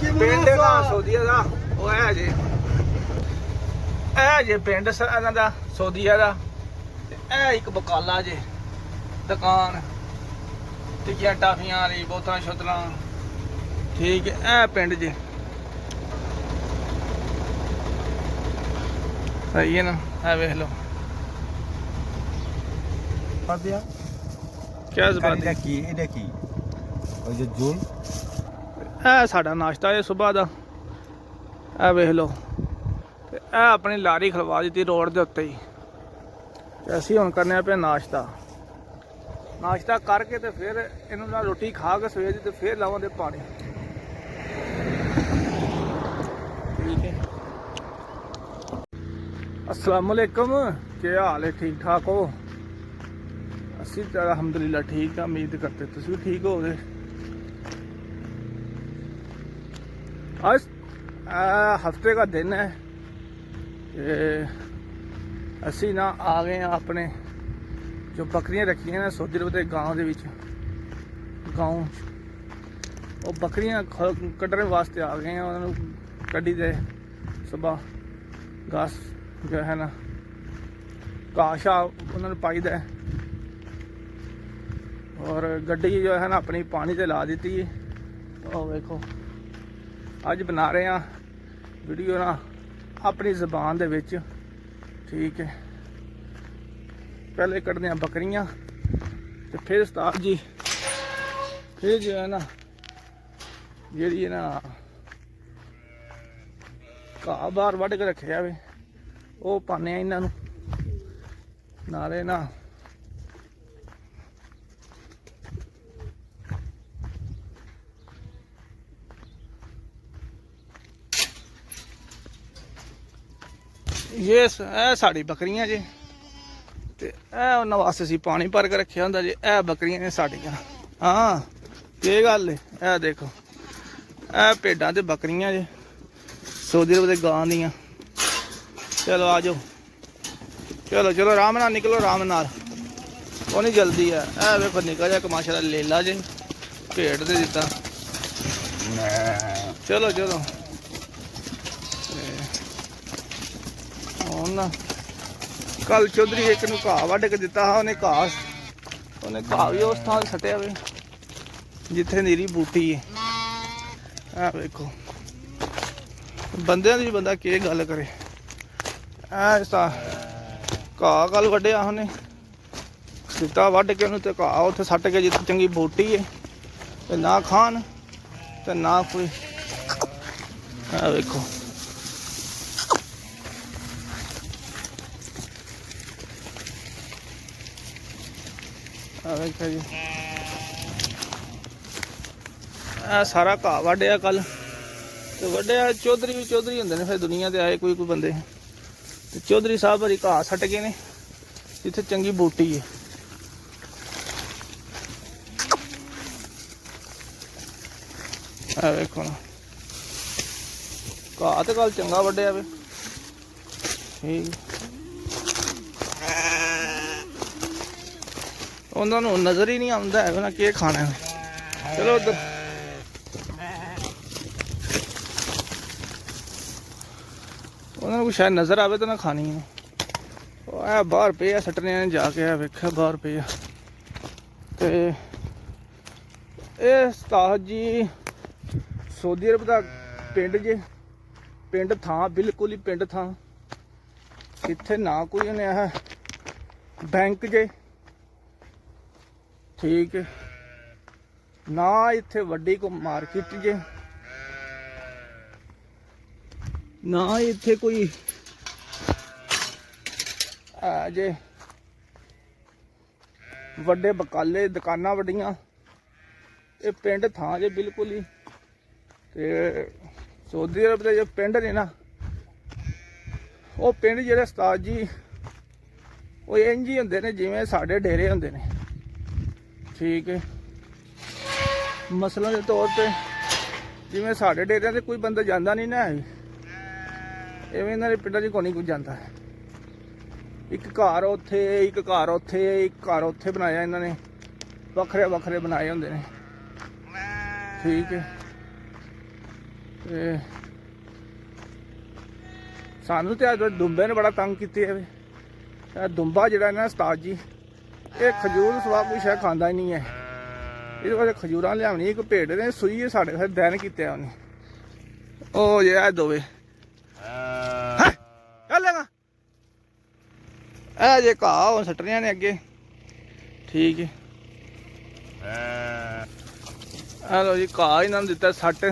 ਪਿੰਡ ਦਾ ਸੋਧੀਆ ਦਾ ਉਹ ਹੈ ਜੇ ਇਹ ਜੇ ਪਿੰਡ ਇਹਨਾਂ ਦਾ ਸੋਧੀਆ ਦਾ ਇਹ ਇੱਕ ਬਕਾਲਾ ਜੇ ਦੁਕਾਨ ਟਿੱਕੀਆਂ ਟਾਫੀਆਂ ਵਾਲੀ ਬੋਤਲਾਂ ਸ਼ੋਤਲਾਂ ਠੀਕ ਹੈ। ਇਹ ਪਿੰਡ ਜੇ ਸਹੀ ਹੈ ਨਾ। ਇਹ ਵੇਖ ਲਓ ਕਿਆ ਜ਼ਬਾਨ ਕੀ ਇਹਦਾ ਕੀ ਉਹ ਜੋ ਜੂਨ ਇਹ ਸਾਡਾ ਨਾਸ਼ਤਾ ਹੈ ਸਵੇਰ ਦਾ। ਇਹ ਵੇਖ ਲਓ ਤੇ ਇਹ ਆਪਣੀ ਲਾਰੀ ਖਲਵਾ ਦਿੱਤੀ ਰੋਡ ਦੇ ਉੱਤੇ ਹੀ ਤੇ ਅਸੀਂ ਹੁਣ ਕਰਨੇ ਪਿਆ ਨਾਸ਼ਤਾ ਕਰਕੇ ਤੇ ਫਿਰ ਇਹਨੂੰ ਨਾਲ ਰੋਟੀ ਖਾ ਕੇ ਸਵੇਰ ਦੀ ਤੇ ਫਿਰ ਲਾਵਾਂਗੇ ਪਾਣੀ ਠੀਕ ਹੈ। अस्सलाम वालेकुम क्या हाल है ठीक ठाक हो असी तो अलहमदुलिल्लाह ठीक है उम्मीद करते तुम भी ठीक हो गए। आज हफ्ते का दिन है असी ना आ गए हैं अपने जो बकरियां रखी हैं ना सऊदी अरब के गाँव के गाँव वो बकरियां कड्ढने वास्ते आ गए हैं। उन्होंने कड्ढी दे सुबह घास जो है ना घाह शाह उन्होंने पाई दा और गड्डी जो है ना अपनी पानी से ला दी है। और देखो अज बना रहे हैं वीडियो ना अपनी ज़बान दे विच ठीक है। पहले कढ़ने बकरियां तो फिर उस्ताद जी फिर जो है ना जी ना घाह बाहर वढ़ के रखे वे वो पाने इन्हों नाले ना ये साड़ी बकरियां जे ते उन्होंने वास्ते असीं पानी भर के रखे होंदा जे। ए बकरियां ने साड़ियां हाँ ये गल है। ए देखो ए भेडां ते बकरियां जे सऊदी अरब दे गां दियां। चलो आ जाओ चलो चलो आराम नाल निकलो आराम नाल वो नहीं जल्दी है। ए वेखो निकल जा कमाशा लेला जे भेड़ दे दिता। चलो चलो ना कल चौधरी एक नूं घाह वढ़ के दिता हा उन्हें घाह भी उस थां सट्टिया वे जिथे नीरी बूटी है। वेखो बंदियां दी भी बंदा के गल करे। घाह कल वड्ढिया उन्हें दिता वढ़ के उन्हें घाह उत्थे सट्ट के जिथे चंगी बूटी है ते ना खान ते ना कोई। वेखो देखो जी सारा घाह वढ़िया कल तो वढ़िया चौधरी भी चौधरी होंगे ने फिर दुनिया के आए कोई बंदे तो चौधरी साहब हरी घाह सट गए ने जिथे चंगी बूटी है। देखो ना घाह तो कल चंगा वढ़िया वे ठीक उन्होंने नज़र ही नहीं आता है ना क्या खाना है। चलो उधर उन्होंने कुछ शायद नज़र आवे तो ना खानी है। बाहर पे सट्टने जाके वेख्या बाहर पे तो ये उस्ताद जी सऊदी अरब का पिंड जे पिंड था बिल्कुल ही पिंड था इत्थे ना कोई उन्हें बैंक जे ठीक है ना इत्थे वड्डी को मार्केट जे ना इत्थे कोई जे वड्डे बकाले दुकाना वड्डियां ये पिंड था जे बिल्कुल ही। ते सऊदी अरब के जो पिंड ने ना वो पिंड जेह्ड़े उस्ताद जी वो इंज ही होंदे ने जिवें साडे डेरे होंदे ने ठीक है। मसलन के तौर पर जिमें साढ़े डेरिया से कोई बंदा जाता नहीं ना इवें इन्होंने पिंडा च कोई जाता है। एक घर उत्थे एक घर उत्थे एक घर उत्थे बनाया इन्होंने वखरे वखरे बनाए होंगे ने ठीक है। ਤੇ ਸਾਨੂੰ ਤੇ ਅੱਜ ਦੁੰਬੇ ਨੇ ਬੜਾ ਤੰਗ ਕੀਤੇ ਆ। ਇਹ ਦੁੰਬਾ ਜਿਹੜਾ ਨਾ ਉਸਤਾਦ ਜੀ, ਇਹ ਖਜੂਰ ਸਵਾ ਕੋਈ ਸ਼ਾਇਦ ਖਾਂਦਾ ਹੀ ਨਹੀਂ ਹੈ। ਇਹਦੇ ਵਾਸਤੇ ਖਜੂਰਾਂ ਲਿਆਉਣੀ, ਇੱਕ ਭੇਡ ਨੇ ਸੂਈ ਸਾਡੇ ਫਿਰ ਦੈਨ ਕੀਤੇ ਉਹਨੇ। ਉਹ ਜੇ ਇਹ ਦੋਵੇ ਚੱਲ ਲੈਗਾ ਇਹ ਜੇ ਘਾਹ ਹੁਣ ਸੱਟਣੀਆਂ ਨੇ ਅੱਗੇ। ਠੀਕ ਹੈ, ਆ ਲੋ ਜੀ ਘਾਹ ਇਹਨਾਂ ਨੂੰ ਦਿੱਤਾ ਸੱਟ,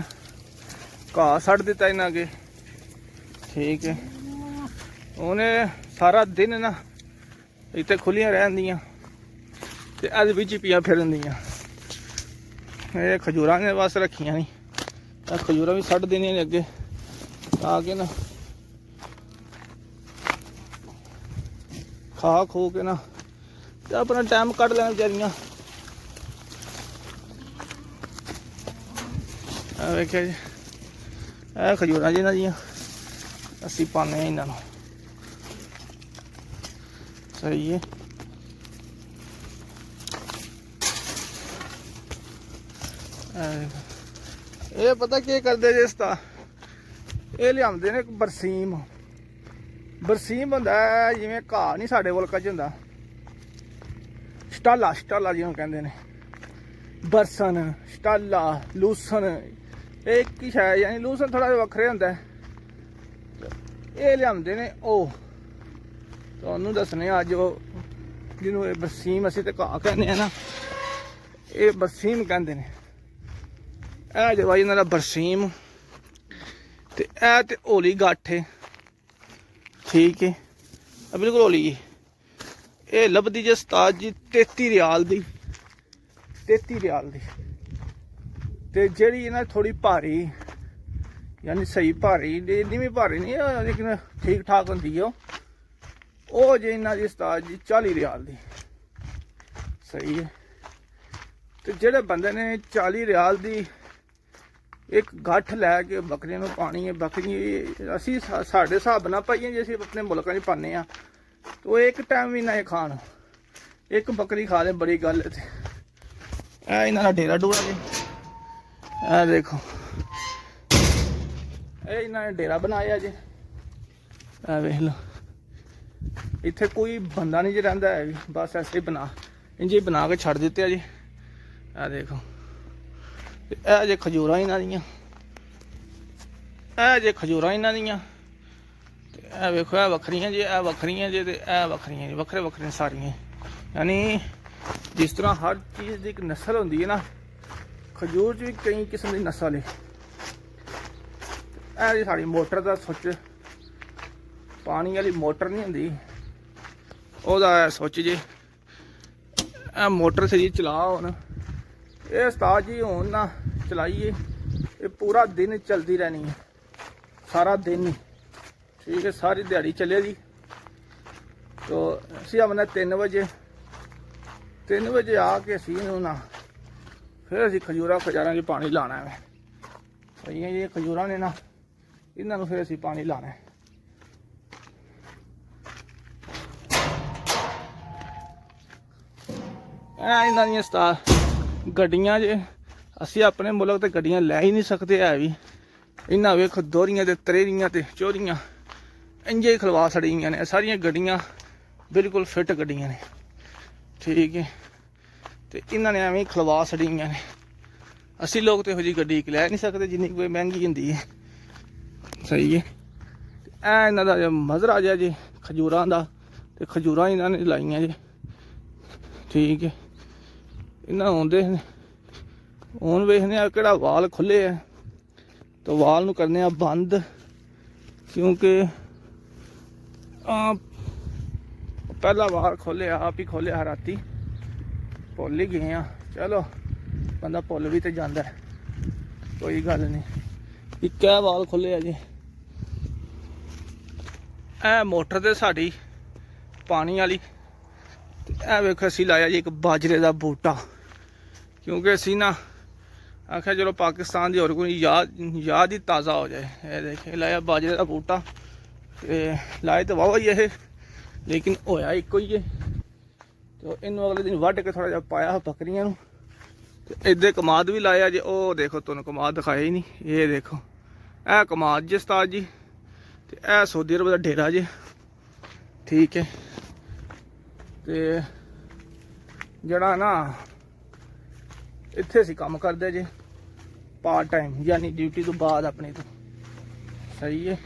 ਘਾਹ ਸੱਟ ਦਿੱਤਾ ਇਹਨਾਂ ਅੱਗੇ। ਠੀਕ ਹੈ, ਉਹਨੇ ਸਾਰਾ ਦਿਨ ਨਾ ਇੱਥੇ ਖੁੱਲੀਆਂ ਰਹਿੰਦੀਆਂ ਤੇ ਇਹਦੇ ਵਿੱਚ ਹੀ ਪੀਆਂ ਫਿਰਦੀਆਂ। ਇਹ ਖਜੂਰਾਂ ਨੇ ਬਸ ਰੱਖੀਆਂ ਨਹੀਂ, ਇਹ ਖਜੂਰਾਂ ਵੀ ਛੱਡ ਦੇਣੀਆਂ ਨੇ ਅੱਗੇ ਆ ਕੇ ਨਾ ਖਾ ਖੋ ਕੇ ਨਾ ਤੇ ਆਪਣਾ ਟਾਈਮ ਕੱਢ ਲੈਣਾ ਵਿਚਾਰੀਆਂ। ਆ ਵੇਖਿਆ ਜੀ, ਇਹ ਖਜੂਰਾਂ ਜੀ ਇਹਨਾਂ ਦੀਆਂ ਅਸੀਂ ਪਾਉਂਦੇ ਹਾਂ ਇਹਨਾਂ ਨੂੰ। ਸਹੀ ਹੈ, ਇਹ ਪਤਾ ਕੀ ਕਰਦੇ ਜੇ ਇਸਦਾ, ਇਹ ਲਿਆਉਂਦੇ ਨੇ ਇੱਕ ਬਰਸੀਮ। ਬਰਸੀਮ ਹੁੰਦਾ ਜਿਵੇਂ ਘਾਹ ਨਹੀਂ ਸਾਡੇ ਮੁਲਕਾਂ 'ਚ ਹੁੰਦਾ, ਸਟਾਲਾ, ਸਟਾਲਾ ਜਿਹਨੂੰ ਕਹਿੰਦੇ ਨੇ, ਬਰਸਨ, ਸਟਾਲਾ, ਲੂਸਨ, ਇਹ ਇੱਕ ਹੀ ਸ਼ਾਇਦ, ਯਾਨੀ ਲੂਸਨ ਥੋੜਾ ਜਿਹਾ ਵੱਖਰੇ ਹੁੰਦਾ। ਇਹ ਲਿਆਉਂਦੇ ਨੇ ਉਹ ਤੁਹਾਨੂੰ ਦੱਸਣੇ ਅੱਜ ਉਹ ਜਿਹਨੂੰ ਇਹ ਬਰਸੀਮ ਅਸੀਂ ਤੇ ਘਾਹ ਕਹਿੰਦੇ ਆ ਨਾ, ਇਹ ਬਰਸੀਮ ਕਹਿੰਦੇ ਨੇ। ਇਹ ਜਿਹੜਾ ਇਹਨਾਂ ਦਾ ਬਰਸੀਮ ਤੇ ਇਹ ਤੇ ਹੋਲੀ ਗੱਠ ਹੈ। ਠੀਕ ਹੈ, ਬਿਲਕੁਲ ਹੋਲੀ ਜੀ। ਇਹ ਲੱਭਦੀ ਜੇ ਉਸਤਾਦ ਜੀ 33 ਰਿਆਲ ਦੀ, 33 ਰਿਆਲ ਦੀ। ਤੇ ਜਿਹੜੀ ਇਹਨਾਂ ਥੋੜੀ ਭਾਰੀ, ਯਾਨੀ ਸਹੀ ਭਾਰੀ, ਇੰਨੀ ਵੀ ਭਾਰੀ ਨਹੀਂ ਲੇਕਿਨ ਠੀਕ ਠਾਕ ਹੁੰਦੀ ਹੈ ਉਹ ਜੇ ਇਹਨਾਂ ਦੀ ਉਸਤਾਦ ਜੀ 40 ਰਿਆਲ ਦੀ। ਸਹੀ ਹੈ, ਤੇ ਜਿਹੜੇ ਬੰਦੇ ਨੇ 40 ਰਿਆਲ ਦੀ ਇੱਕ ਗੱਠ ਲੈ ਕੇ ਬੱਕਰੀਆਂ ਨੂੰ ਪਾਣੀ ਹੈ, ਬੱਕਰੀ ਅਸੀਂ ਸਾਡੇ ਹਿਸਾਬ ਨਾਲ ਪਾਈਏ ਜੇ ਅਸੀਂ ਆਪਣੇ ਮੁਲਕਾਂ 'ਚ ਪਾਉਂਦੇ ਹਾਂ ਤਾਂ ਉਹ ਇੱਕ ਟਾਈਮ ਵੀ ਨਾ ਖਾਣ, ਇੱਕ ਬੱਕਰੀ ਖਾ ਲੈ ਬੜੀ ਗੱਲ ਹੈ। ਇਹ ਇਹਨਾਂ ਦਾ ਡੇਰਾ ਡੂਰਾ ਜੀ, ਇਹ ਦੇਖੋ ਇਹ ਇਹਨਾਂ ਨੇ ਡੇਰਾ ਬਣਾਇਆ ਜੀ। ਇਹ ਵੇਖ ਲਓ, ਇੱਥੇ ਕੋਈ ਬੰਦਾ ਨਹੀਂ ਜੇ ਰਹਿੰਦਾ ਹੈ, ਬਸ ਐਸੇ ਇੰਝ ਬਣਾ ਕੇ ਛੱਡ ਦਿੱਤੇ ਆ ਜੀ। ਇਹ ਦੇਖੋ, ਇਹ ਜੇ ਖਜੂਰਾਂ ਇਹਨਾਂ ਦੀਆਂ, ਇਹ ਜੇ ਖਜੂਰਾਂ ਇਹਨਾਂ ਦੀਆਂ। ਤੇ ਇਹ ਵੇਖੋ, ਇਹ ਵੱਖਰੀਆਂ ਜੀ, ਇਹ ਵੱਖਰੀਆਂ ਜੀ, ਤੇ ਇਹ ਵੱਖਰੀਆਂ ਜੀ, ਵੱਖਰੇ ਵੱਖਰੇ ਸਾਰੀਆਂ। ਯਾਨੀ ਜਿਸ ਤਰ੍ਹਾਂ ਹਰ ਚੀਜ਼ ਦੀ ਇੱਕ ਨਸਲ ਹੁੰਦੀ ਹੈ ਨਾ, ਖਜੂਰ 'ਚ ਵੀ ਕਈ ਕਿਸਮ ਦੀ ਨਸਲ ਹੈ। ਇਹ ਜੀ ਸਾਡੀ ਮੋਟਰ ਦਾ ਸੁੱਚ, ਪਾਣੀ ਵਾਲੀ ਮੋਟਰ ਨਹੀਂ ਹੁੰਦੀ ਉਹਦਾ ਸੁੱਚ ਜੀ। ਇਹ ਮੋਟਰ ਸੀ ਜੀ ਚਲਾ ਹੁਣ, ਇਹ ਉਸਤਾਦ ਜੀ ਹੁਣ ਨਾ ਚਲਾਈਏ, ਇਹ ਪੂਰਾ ਦਿਨ ਚਲਦੀ ਰਹਿਣੀ ਹੈ, ਸਾਰਾ ਦਿਨ ਹੀ। ਠੀਕ ਹੈ, ਸਾਰੀ ਦਿਹਾੜੀ ਚੱਲੇਗੀ। ਤੋ ਅਸੀਂ ਆਪਣਾ 3 ਵਜੇ ਆ ਕੇ ਅਸੀਂ ਇਹਨੂੰ ਨਾ ਫਿਰ ਅਸੀਂ ਖਜੂਰਾਂ 'ਚ ਪਾਣੀ ਲਾਉਣਾ ਹੈ। ਸਹੀ ਹੈ ਜੀ, ਇਹ ਖਜੂਰਾਂ ਨੇ ਨਾ ਇਹਨਾਂ ਨੂੰ ਫਿਰ ਅਸੀਂ ਪਾਣੀ ਲਾਉਣਾ ਹੈ। ਇਹਨਾਂ ਦੀਆਂ ਗੱਡੀਆਂ ਜੇ ਅਸੀਂ ਆਪਣੇ ਮੁਲਕ ਤੇ ਗੱਡੀਆਂ ਲੈ ਹੀ ਨਹੀਂ ਸਕਦੇ ਹੈ ਵੀ। ਇਹਨਾਂ ਵੇਖੋ ਦੋਹਰੀਆਂ ਤੇ ਤਰੇਰੀਆਂ ਤੇ ਚੋਰੀਆਂ ਇੰਜੇ ਹੀ ਖਲਵਾ ਛੜੀਆਂ ਨੇ ਸਾਰੀਆਂ ਗੱਡੀਆਂ, ਬਿਲਕੁਲ ਫਿੱਟ ਗੱਡੀਆਂ ਨੇ। ਠੀਕ ਹੈ, ਤੇ ਇਹਨਾਂ ਨੇ ਐਵੇਂ ਖਲਵਾ ਛੜੀਆਂ ਨੇ। ਅਸੀਂ ਲੋਕ ਤੇ ਇਹੋ ਜਿਹੀ ਗੱਡੀ ਲੈ ਨਹੀਂ ਸਕਦੇ ਜਿੰਨੀ ਕੋਈ ਮਹਿੰਗੀ ਹੁੰਦੀ ਹੈ। ਸਹੀ ਹੈ, ਇਹ ਇਹਨਾਂ ਦਾ ਮਜ਼ਰਾ ਜਿਹਾ ਜੀ ਖਜੂਰਾਂ ਦਾ, ਤੇ ਖਜੂਰਾਂ ਇਹਨਾਂ ਨੇ ਲਾਈਆਂ ਜੀ। ਠੀਕ ਹੈ, ਇਹਨਾਂ ਆਉਂਦੇ ਨੇ ਹੁਣ ਵੇਖਦੇ ਆ ਕਿਹੜਾ ਵਾਲ ਖੁੱਲੇ ਆ, ਤਾਂ ਵਾਲ ਨੂੰ ਕਰਨੇ ਆ ਬੰਦ, ਕਿਉਂਕਿ ਪਹਿਲਾ ਵਾਲ ਖੋਲਿਆ ਆਪ ਹੀ ਖੋਲਿਆ ਰਾਤੀ, ਭੁੱਲ ਹੀ ਗਏ ਆ। ਚਲੋ ਬੰਦਾ ਭੁੱਲ ਵੀ ਤੇ ਜਾਂਦਾ, ਕੋਈ ਗੱਲ ਨਹੀਂ। ਇੱਕ ਇਹ ਵਾਲ ਖੋਲੇ ਆ ਜੀ। ਇਹ ਮੋਟਰ ਤੇ ਸਾਡੀ ਪਾਣੀ ਵਾਲੀ, ਤੇ ਇਹ ਵੇਖੋ ਅਸੀਂ ਲਾਇਆ ਜੀ ਇੱਕ ਬਾਜਰੇ ਦਾ ਬੂਟਾ, ਕਿਉਂਕਿ ਅਸੀਂ ਨਾ ਆਖਿਆ ਚਲੋ ਪਾਕਿਸਤਾਨ ਦੀ ਹੋਰ ਕੋਈ ਯਾਦ ਹੀ ਤਾਜ਼ਾ ਹੋ ਜਾਏ। ਇਹ ਦੇਖੇ ਲਾਇਆ ਬਾਜਰੇ ਦਾ ਬੂਟਾ, ਤੇ ਲਾਏ ਤਾਂ ਵਾਹਵਾ ਹੀ ਇਹ, ਲੇਕਿਨ ਹੋਇਆ ਇੱਕੋ ਹੀ ਹੈ। ਤੇ ਇਹਨੂੰ ਅਗਲੇ ਦਿਨ ਵੱਢ ਕੇ ਥੋੜਾ ਜਿਹਾ ਪਾਇਆ ਬੱਕਰੀਆਂ ਨੂੰ। ਤੇ ਇੱਧੇ ਕਮਾਦ ਵੀ ਲਾਇਆ ਜੇ, ਉਹ ਦੇਖੋ ਤੁਹਾਨੂੰ ਕਮਾਦ ਦਿਖਾਇਆ ਹੀ ਨਹੀਂ। ਇਹ ਦੇਖੋ ਇਹ ਕਮਾਦ ਜੀ ਉਸਤਾਦ ਜੀ, ਤੇ ਇਹ ਸਊਦੀ ਅਰਬ ਦਾ ਡੇਰਾ ਜੀ। ਠੀਕ ਹੈ, ਤੇ ਜਿਹੜਾ ਨਾ ਇੱਥੇ ਅਸੀਂ ਕੰਮ ਕਰਦੇ ਜੀ ਪਾਰਟ ਟਾਈਮ, ਯਾਨੀ ਡਿਊਟੀ ਤੋਂ ਬਾਅਦ ਆਪਣੀ ਤੋਂ। ਸਹੀ ਹੈ।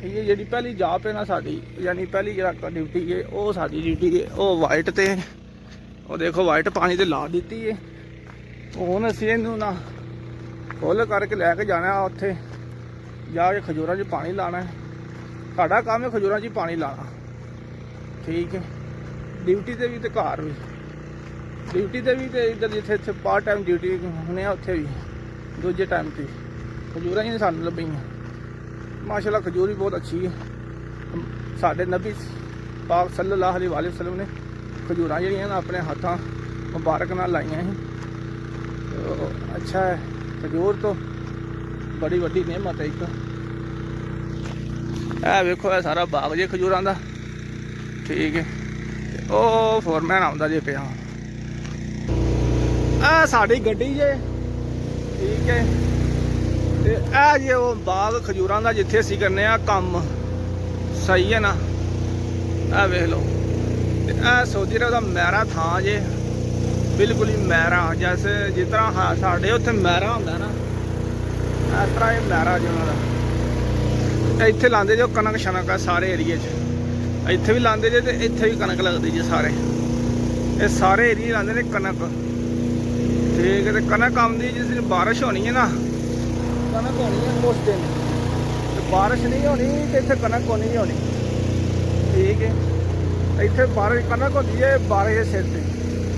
ਇਹ ਜਿਹੜੀ ਪਹਿਲੀ ਜਾਪ ਹੈ ਨਾ ਸਾਡੀ, ਯਾਨੀ ਪਹਿਲੀ ਜਿਹੜਾ ਡਿਊਟੀ ਹੈ ਉਹ ਸਾਡੀ ਡਿਊਟੀ ਹੈ ਉਹ ਵਾਈਟ ਤੇ, ਉਹ ਦੇਖੋ ਵਾਈਟ ਪਾਣੀ ਤੇ ਲਾ ਦਿੱਤੀ ਹੈ। ਹੁਣ ਅਸੀਂ ਇਹਨੂੰ ਨਾ ਫੁੱਲ ਕਰਕੇ ਲੈ ਕੇ ਜਾਣਾ, ਉੱਥੇ ਜਾ ਕੇ ਖਜੂਰਾਂ 'ਚ ਪਾਣੀ ਲਾਣਾ ਹੈ। ਸਾਡਾ ਕੰਮ ਹੈ ਖਜੂਰਾਂ 'ਚ ਹੀ ਪਾਣੀ ਲਾਣਾ। ਠੀਕ ਹੈ, ਡਿਊਟੀ ਤੇ ਵੀ ਤੇ ਘਰ ਵੀ, ਡਿਊਟੀ ਤੇ ਵੀ ਤੇ ਇੱਧਰ ਜਿੱਥੇ ਇੱਥੇ ਪਾਰਟ ਟਾਈਮ ਡਿਊਟੀ ਹੁੰਦੇ ਆ ਉੱਥੇ ਵੀ ਦੂਜੇ ਟਾਈਮ ਤੇ ਖਜੂਰਾਂ ਹੀ ਸਾਨੂੰ ਲੱਭੀਆਂ। ਮਾਸ਼ਾਅੱਲਾ ਖਜੂਰ ਵੀ ਬਹੁਤ ਅੱਛੀ ਹੈ। ਸਾਡੇ ਨਬੀ ਪਾਕ ਸੱਲੱਲਾਹੁ ਅਲੈहि ਵਸੱਲਮ ਨੇ ਖਜੂਰਾਂ ਜਿਹੜੀਆਂ ਨਾ ਆਪਣੇ ਹੱਥਾਂ ਮੁਬਾਰਕ ਨਾਲ ਲਾਈਆਂ ਸੀ। ਅੱਛਾ ਹੈ, ਖਜੂਰ ਤੋਂ ਬੜੀ ਵੱਡੀ ਨਿਅਮਤ ਹੈ ਇੱਕ। ਇਹ ਵੇਖੋ ਇਹ ਸਾਰਾ ਬਾਗ ਜੇ ਖਜੂਰਾਂ ਦਾ। ਠੀਕ ਹੈ, ਤੇ ਉਹ ਫੋਰਮੈਨ ਆਉਂਦਾ ਜੇ ਪਿਆ। ਇਹ ਸਾਡੀ ਗੱਡੀ ਜੇ। ਠੀਕ ਹੈ, ਤੇ ਇਹ ਜੇ ਉਹ ਬਾਗ ਖਜੂਰਾਂ ਦਾ ਜਿੱਥੇ ਅਸੀਂ ਕਰਨੇ ਆ ਕੰਮ। ਸਹੀ ਹੈ ਨਾ, ਇਹ ਵੇਖ ਲਓ। ਤੇ ਇਹ ਸਊਦੀ ਅਰਬ ਦਾ ਮਹਿਰਾ ਥਾਂ ਜੇ, ਬਿਲਕੁਲ ਹੀ ਮਹਿਰਾ, ਜੈਸੇ ਜਿਸ ਤਰ੍ਹਾਂ ਸਾਡੇ ਉੱਥੇ ਮਹਿਰਾ ਹੁੰਦਾ ਨਾ, ਇਸ ਤਰ੍ਹਾਂ ਇਹ ਮਹਿਰਾ ਜੀ ਉਹਨਾਂ ਦਾ। ਇੱਥੇ ਲਾਉਂਦੇ ਜੋ ਕਣਕ ਸ਼ਨਕ ਆ ਸਾਰੇ ਏਰੀਏ 'ਚ, ਇੱਥੇ ਵੀ ਲਾਉਂਦੇ ਜੇ ਤੇ ਇੱਥੇ ਵੀ ਕਣਕ ਲੱਗਦੀ ਜੇ ਸਾਰੇ। ਇਹ ਸਾਰੇ ਏਰੀਏ ਲਾਉਂਦੇ ਨੇ ਕਣਕ। ਠੀਕ ਹੈ, ਤੇ ਕਣਕ ਆਉਂਦੀ ਜਿਸ ਦਿਨ ਬਾਰਿਸ਼ ਹੋਣੀ ਹੈ ਨਾ, ਕਣਕ ਹੋਣੀ ਹੈ ਉਸ ਦਿਨ, ਤੇ ਬਾਰਿਸ਼ ਨਹੀਂ ਹੋਣੀ ਤੇ ਇੱਥੇ ਕਣਕ ਹੋਣੀ ਨਹੀਂ ਹੋਣੀ। ਠੀਕ ਹੈ, ਇੱਥੇ ਬਾਰਿਸ਼ ਕਣਕ ਹੁੰਦੀ ਹੈ ਬਾਰਿਸ਼ ਦੇ ਸਿਰ ਤੇ,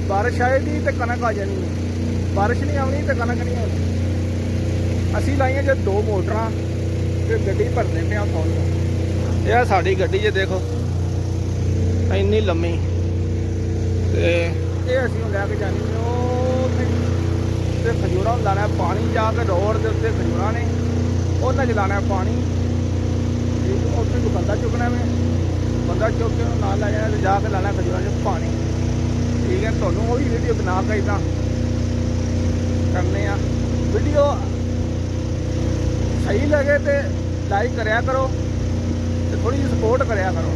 ਬਾਰਿਸ਼ ਆਏਗੀ ਤੇ ਕਣਕ ਆ ਜਾਣੀ ਹੈ, ਬਾਰਿਸ਼ ਨਹੀਂ ਆਉਣੀ ਤੇ ਕਣਕ ਨਹੀਂ ਆਉਣੀ। ਅਸੀਂ ਲਾਈਆਂ ਜੇ 2 ਮੋਟਰਾਂ ਤੇ ਗੱਡੀ ਭਰਦੇ ਪਿਆ ਫੁੱਲ। ਇਹ ਸਾਡੀ ਗੱਡੀ ਜੇ ਦੇਖੋ ਇੰਨੀ ਲੰਮੀ, ਤੇ ਇਹ ਅਸੀਂ ਹੁਣ ਲੈ ਕੇ ਜਾਣੀ ਉਹ ਤੇ ਖਜੂਰਾਂ ਨੂੰ ਲਾਣਾ ਪਾਣੀ, ਜਾ ਕੇ ਰੋਡ ਦੇ ਉੱਤੇ ਖਜੂਰਾਂ ਨੇ ਉਹਨਾਂ 'ਚ ਲਾਣਾ ਪਾਣੀ। ਉੱਥੇ ਕੋਈ ਬੰਦਾ ਚੁੱਕਣਾ ਵੇ, ਬੰਦਾ ਚੁੱਕ ਕੇ ਉਹਨੂੰ ਨਾਲ ਲੈ ਜਾਣਾ ਤੇ ਜਾ ਕੇ ਲਾਣਾ ਖਜੂਰਾਂ 'ਚ ਪਾਣੀ। ਠੀਕ ਹੈ, ਤੁਹਾਨੂੰ ਉਹ ਵੀ ਵੀਡੀਓ ਬਣਾ ਕੇ ਇੱਦਾਂ ਕਰਨੇ ਆ। ਵੀਡੀਓ ਸਹੀ ਲੱਗੇ ਤੇ ਲਾਈਕ ਕਰਿਆ ਕਰੋ, ਤੇ ਥੋੜੀ ਜਿਹੀ ਸਪੋਰਟ ਕਰਿਆ ਕਰੋ,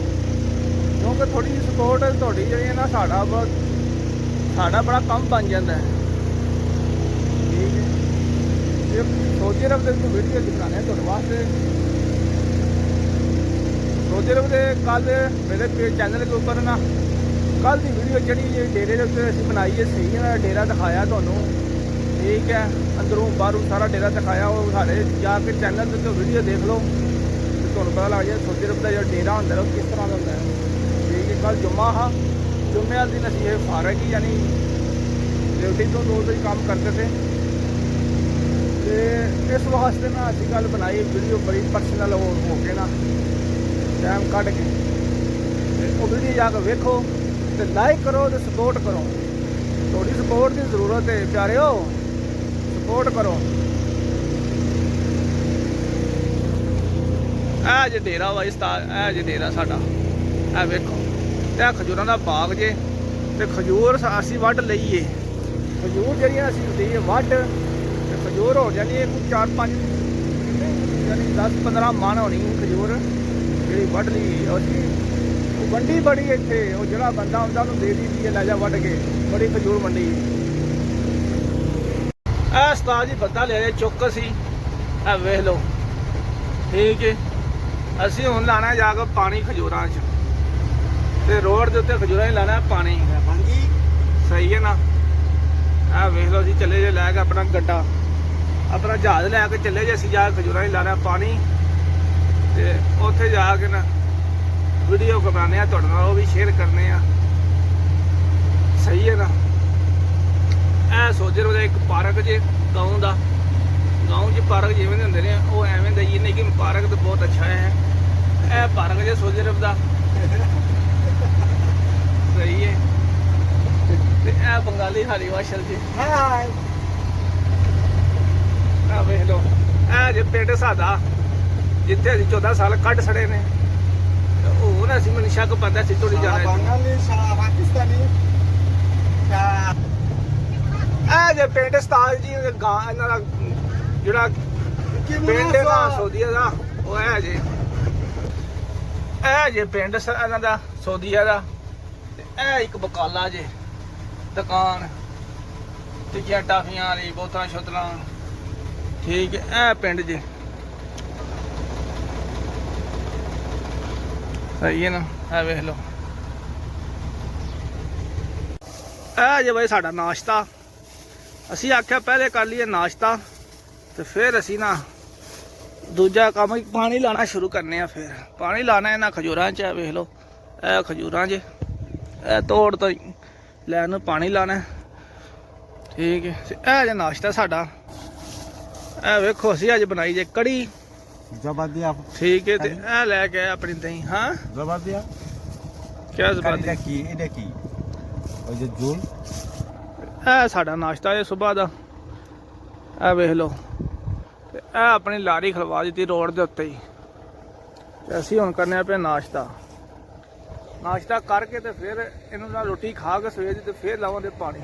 ਕਿਉਂਕਿ ਥੋੜੀ ਜਿਹੀ ਸਪੋਰਟ ਤੁਹਾਡੀ ਜਿਹੜੀ ਹੈ ਨਾ ਸਾਡਾ ਬੜਾ ਕੰਮ ਬਣ ਜਾਂਦਾ ਹੈ। ਠੀਕ ਹੈ, ਇਹ ਸਊਦੀ ਅਰਬ ਦੇ ਵੀਡੀਓ ਦਿਖਾਣੇ ਤੁਹਾਡੇ ਵਾਸਤੇ। ਸਊਦੀ ਅਰਬ ਦੇ ਕੱਲ ਮੇਰੇ ਚੈਨਲ ਦੇ ਉੱਪਰ ਨਾ ਕੱਲ ਦੀ ਵੀਡੀਓ ਜਿਹੜੀ ਡੇਰੇ ਦੇ ਉੱਤੇ ਅਸੀਂ ਬਣਾਈ ਹੈ, ਸਹੀ ਹੈ, ਡੇਰਾ ਦਿਖਾਇਆ ਤੁਹਾਨੂੰ। ਠੀਕ ਹੈ, ਅੰਦਰੋਂ ਬਾਹਰੋਂ ਸਾਰਾ ਡੇਰਾ ਦਿਖਾਇਆ। ਉਹ ਸਾਡੇ ਜਾ ਕੇ ਚੈਨਲ ਦੇ ਉੱਤੇ ਵੀਡੀਓ ਦੇਖ ਲਓ ਤੇ ਤੁਹਾਨੂੰ ਪਤਾ ਲੱਗ ਜਾਏ ਸਊਦੀ ਅਰਬ ਦਾ ਜਿਹੜਾ ਡੇਰਾ ਹੁੰਦਾ ਉਹ ਕਿਸ ਤਰ੍ਹਾਂ ਦਾ ਹੁੰਦਾ ਹੈ। ਠੀਕ ਹੈ, ਕੱਲ ਜੁਮਾ ਹਾਂ, ਜੁਮੇ ਵਾਲੇ ਦਿਨ ਅਸੀਂ ਇਹ ਫਾਰਗ ਹੀ ਯਾਨੀ ਡਿਊਟੀ ਤੋਂ 2 ਵਜੇ ਕੰਮ ਕਰਦੇ थे। ਤੇ ਇਸ ਵਾਸਤੇ ਨਾ ਅਸੀਂ ਕੱਲ ਬਣਾਈ ਵੀਡੀਓ ਬੜੀ ਪਰਸਨਲ ਹੋ ਕੇ ਨਾ ਟਾਈਮ ਕੱਢ ਕੇ। ਤੇ ਉਹ ਵੀਡੀਓ ਜਾ ਕੇ ਵੇਖੋ ਤੇ ਲਾਈਕ ਕਰੋ ਤੇ ਸਪੋਰਟ ਕਰੋ। ਤੁਹਾਡੀ ਸਪੋਰਟ ਦੀ ਜ਼ਰੂਰਤ ਹੈ ਪਿਆਰਿਓ, ਸਪੋਰਟ ਕਰੋ। ਇਹ ਜੇ ਡੇਰਾ ਵਾ ਉਸਤਾਦ, ਇਹ ਜੇ ਡੇਰਾ ਸਾਡਾ। ਇਹ ਵੇਖੋ, ਇਹ ਖਜੂਰਾਂ ਦਾ ਬਾਗ ਜੇ, ਤੇ ਖਜੂਰ ਅਸੀਂ ਵੱਢ ਲਈਏ। ਖਜੂਰ ਜਿਹੜੀਆਂ ਅਸੀਂ ਲਈਏ ਵੱਢ, ਤੇ ਖਜੂਰ ਹੋ ਜਾਣੀ ਹੈ ਕੋਈ 4-5 ਯਾਨੀ 10-15 ਮਣ ਹੋਣੀ ਖਜੂਰ ਜਿਹੜੀ ਵੱਢ ਲਈ। ਅਸੀਂ ਮੰਡੀ ਬੜੀ ਇੱਥੇ, ਉਹ ਜਿਹੜਾ ਬੰਦਾ ਹੁੰਦਾ ਉਹਨੂੰ ਦੇ ਦਿੱਤੀ ਹੈ, ਲੈ ਜਾ ਵੱਢ ਕੇ, ਬੜੀ ਖਜੂਰ ਮੰਡੀ। ਇਹ ਉਸਤਾਦ ਜੀ ਬੰਦਾ ਲੈ ਚੁੱਕ ਸੀ, ਇਹ ਵੇਖ ਲਓ। ਠੀਕ ਹੈ, ਅਸੀਂ ਹੁਣ ਲਾਣਾ ਜਾ ਕੇ ਪਾਣੀ ਖਜੂਰਾਂ 'ਚ, ਤੇ ਰੋਡ ਦੇ ਉੱਤੇ ਖਜੂਰਾਂ ਹੀ ਲਾਣਾ ਪਾਣੀ। ਸਹੀ ਹੈ ਨਾ, ਇਹ ਵੇਖ ਲਓ। ਅਸੀਂ ਚੱਲੇ ਜੇ ਲੈ ਕੇ ਆਪਣਾ ਗੱਡਾ, ਆਪਣਾ ਜਹਾਜ਼ ਲੈ ਕੇ ਚੱਲੇ ਜੇ ਅਸੀਂ ਜਾ ਕੇ ਖਜੂਰਾਂ ਹੀ ਲਾਣਾ ਪਾਣੀ, ਤੇ ਉੱਥੇ ਜਾ ਕੇ ਨਾ ਵੀਡੀਓ ਬਣਾਉਂਦੇ ਆ ਤੁਹਾਡੇ ਨਾਲ, ਉਹ ਵੀ ਸ਼ੇਅਰ ਕਰਨੇ ਆ। ਸਹੀ ਹੈ ਨਾ। ਇਹ ਸਊਦੀ ਅਰਬ ਦਾ ਇੱਕ ਪਾਰਕ ਜੇ ਗਾਉਂ ਦਾ, ਗਾਉਂ 'ਚ ਪਾਰਕ ਜਿਵੇਂ ਦੇ ਹੁੰਦੇ ਨੇ ਉਹ ਐਵੇਂ ਦਾ ਹੀ ਨਹੀਂ ਕਿ ਪਾਰਕ ਤਾਂ ਬਹੁਤ ਅੱਛਾ ਹੈ। ਇਹ ਪਾਰਕ ਜੇ ਸਊਦੀ ਅਰਬ ਦਾ। ਸਹੀ ਹੈ, ਤੇ ਇਹ ਬੰਗਾਲੀ ਹਾਲੀ ਵਾਸ਼ਲ ਜੀ। ਆ ਵੇਖ ਲਓ, ਇਹ ਜੇ ਪਿੰਡ ਸਾਡਾ ਜਿੱਥੇ ਅਸੀਂ 14 ਸਾਲ ਕੱਢ ਛੜੇ ਨੇ। ਹੁਣ ਅਸੀਂ ਮੈਨੂੰ ਸ਼ੱਕ ਪਤਾ ਸੀ ਥੋੜੀ ਜਾਣਾ। ਇਹ ਇਹ ਜੇ ਪਿੰਡ ਉਸਤਾਦ ਜੀ ਗਾਂ ਇਹਨਾਂ ਦਾ ਜਿਹੜਾ ਪਿੰਡ ਦਾ ਸੌਦੀਆ ਦਾ ਉਹ ਹੈ ਜੀ। ਇਹ ਜੇ ਪਿੰਡ ਇਹਨਾਂ ਦਾ ਸੌਦੀਆ ਦਾ ਤੇ ਇਹ ਇੱਕ ਬਕਾਲਾ ਜੇ ਦੁਕਾਨ ਟਿੱਕੀਆਂ ਟਾਫੀਆਂ ਵਾਲੀ ਬੋਤਲਾਂ ਸ਼ੋਤਲਾਂ ਠੀਕ ਹੈ। ਇਹ ਪਿੰਡ ਜੇ ਸਹੀ ਹੈ ਨਾ। ਇਹ ਵੇਖ ਲਓ ਇਹ ਜੇ ਬਾਈ ਸਾਡਾ ਨਾਸ਼ਤਾ। ਅਸੀਂ ਆਖਿਆ ਪਹਿਲੇ ਕਰ ਲਈਏ ਨਾਸ਼ਤਾ ਤੇ ਫਿਰ ਅਸੀਂ ਨਾ ਦੂਜਾ ਕੰਮ ਪਾਣੀ ਲਾਣਾ ਸ਼ੁਰੂ ਕਰਨੇ ਆ। ਫਿਰ ਪਾਣੀ ਲਾਣਾ ਇਹਨਾਂ ਖਜੂਰਾਂ 'ਚ। ਵੇਖ ਲਓ ਇਹ ਖਜੂਰਾਂ 'ਚ ਇਹ ਤੋੜ ਤੋਂ ਲੈਣ ਨੂੰ ਪਾਣੀ ਲਾਣਾ ਠੀਕ ਹੈ। ਇਹ ਜੇ ਨਾਸ਼ਤਾ ਸਾਡਾ। ਇਹ ਵੇਖੋ ਅਸੀਂ ਅੱਜ ਬਣਾਈ ਜੇ ਕੜੀ ਜ਼ਬਾਦੀ ਆਪ ਠੀਕ ਹੈ। ਤੇ ਇਹ ਲੈ ਕੇ ਆਏ ਆਪਣੀ ਦਹੀਂ। ਹਾਂ ਜ਼ਬਾਦੀ ਆ ਕਿਆ ਜ਼ਬਾਦੀ ਇਹਦਾ ਕੀ ਇਹਦਾ ਕੀ ਉਹ ਜੋ ਜੂਲ ਇਹ ਸਾਡਾ ਨਾਸ਼ਤਾ ਹੈ ਸਵੇਰ ਦਾ। ਇਹ ਵੇਖ ਲਓ ਤੇ ਇਹ ਆਪਣੀ ਲਾਰੀ ਖਲਵਾ ਦਿੱਤੀ ਰੋਡ ਦੇ ਉੱਤੇ ਹੀ। ਤੇ ਅਸੀਂ ਹੁਣ ਕਰਨੇ ਆ ਪਿਆ ਨਾਸ਼ਤਾ। ਨਾਸ਼ਤਾ ਕਰਕੇ ਤੇ ਫਿਰ ਇਹਨੂੰ ਨਾਲ ਰੋਟੀ ਖਾ ਕੇ ਸਵੇਰ ਦੀ ਤੇ ਫਿਰ ਲਾਵਾਂਗੇ ਪਾਣੀ।